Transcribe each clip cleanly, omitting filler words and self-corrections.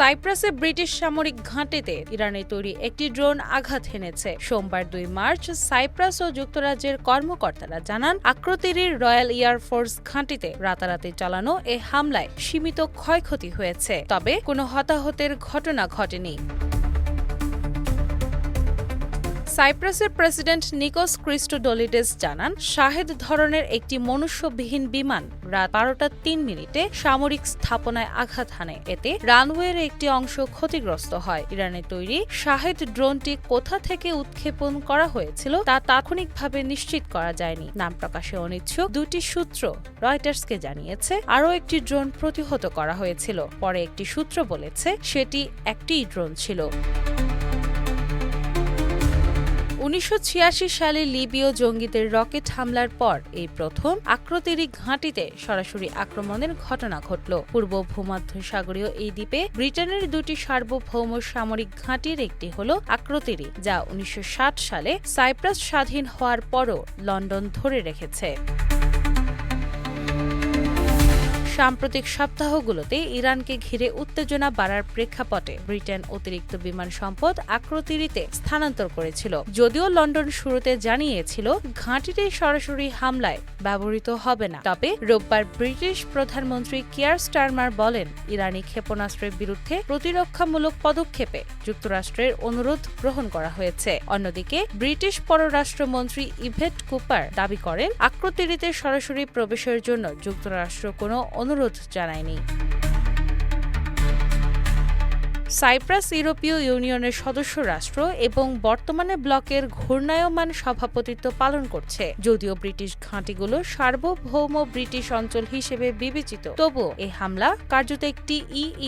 সাইপ্রাসে British সামরিক ঘাঁটিতে ইরানের তৈরি একটি ড্রোন আঘাত হেনেছে। সোমবার ২ মার্চ সাইপ্রাস ও যুক্তরাজ্যের কর্মকর্তারা জানান, আক্রতিরির রয়্যাল এয়ারফোর্স ঘাঁটিতে রাতারাতি চালানো এ হামলায় সীমিত ক্ষয়ক্ষতি হয়েছে, তবে কোনো হতাহতের ঘটনা ঘটেনি। সাইপ্রাসের প্রেসিডেন্ট নিকোস ক্রিস্টোডোলিডেস জানান, শাহেদ ধরনের একটি মনুষ্যবিহীন বিমান রাত ১২টা ৩ মিনিটে সামরিক স্থাপনায় আঘাত হানে। এতে রানওয়ের একটি অংশ ক্ষতিগ্রস্ত হয়। ইরানের তৈরি শাহেদ ড্রোনটি কোথা থেকে উৎক্ষেপণ করা হয়েছিল তা তাৎক্ষণিকভাবে নিশ্চিত করা যায়নি। নাম প্রকাশে অনিচ্ছুক দুটি সূত্র রয়টার্সকে জানিয়েছে, আরও একটি ড্রোন প্রতিহত করা হয়েছিল। পরে একটি সূত্র বলেছে সেটি একটিই ড্রোন ছিল। ১৯৮৬ সালে লিবীয় জঙ্গিদের রকেট হামলার পর এই প্রথম আক্রতিরি ঘাঁটিতে সরাসরি আক্রমণের ঘটনা ঘটল। পূর্ব ভূমধ্যসাগরীয় এই দ্বীপে ব্রিটেনের দুটি সার্বভৌম সামরিক ঘাঁটির একটি হল আক্রতিরি, যা ১৯৬০ সালে সাইপ্রাস স্বাধীন হওয়ার পরও লন্ডন ধরে রেখেছে। সাম্প্রতিক সপ্তাহগুলোতে ইরানকে ঘিরে উত্তেজনা বাড়ার প্রেক্ষাপটে ব্রিটেন অতিরিক্ত বিমান সম্পদ আক্রতিরিতে স্থানান্তর করেছিল। যদিও লন্ডন শুরুতে জানিয়েছিল ঘাঁটিটি সরাসরি হামলায় ব্যবহৃত হবে না, তবে রোববার ব্রিটিশ প্রধানমন্ত্রী কিয়ার স্টারমার বলেন, ইরানি ক্ষেপণাস্ত্রের বিরুদ্ধে প্রতিরক্ষামূলক পদক্ষেপে যুক্তরাষ্ট্রের অনুরোধ গ্রহণ করা হয়েছে। অন্যদিকে ব্রিটিশ পররাষ্ট্রমন্ত্রী ইভেট কুপার দাবি করেন, আক্রতিরিতে সরাসরি প্রবেশের জন্য যুক্তরাষ্ট্র কোনো অনুরোধ জানায়নি। সাইপ্রাস ইউরোপীয় ইউনিয়নের সদস্য রাষ্ট্র এবং বর্তমানে ব্লকের ঘূর্ণায়মান সভাপতিত্ব পালন করছে। যদিও ব্রিটিশ ঘাঁটিগুলো সার্বভৌম ব্রিটিশ অঞ্চল হিসেবে বিবেচিত, তবুও এই হামলা কার্যত একটি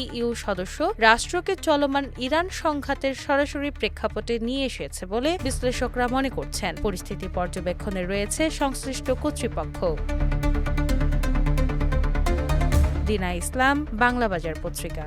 ইইউ সদস্য রাষ্ট্রকে চলমান ইরান সংঘাতের সরাসরি প্রেক্ষাপটে নিয়ে এসেছে বলে বিশ্লেষকরা মনে করছেন। পরিস্থিতি পর্যবেক্ষণে রয়েছে সংশ্লিষ্ট কর্তৃপক্ষ। দিনা ইসলাম, বাংলা বাজার পত্রিকা।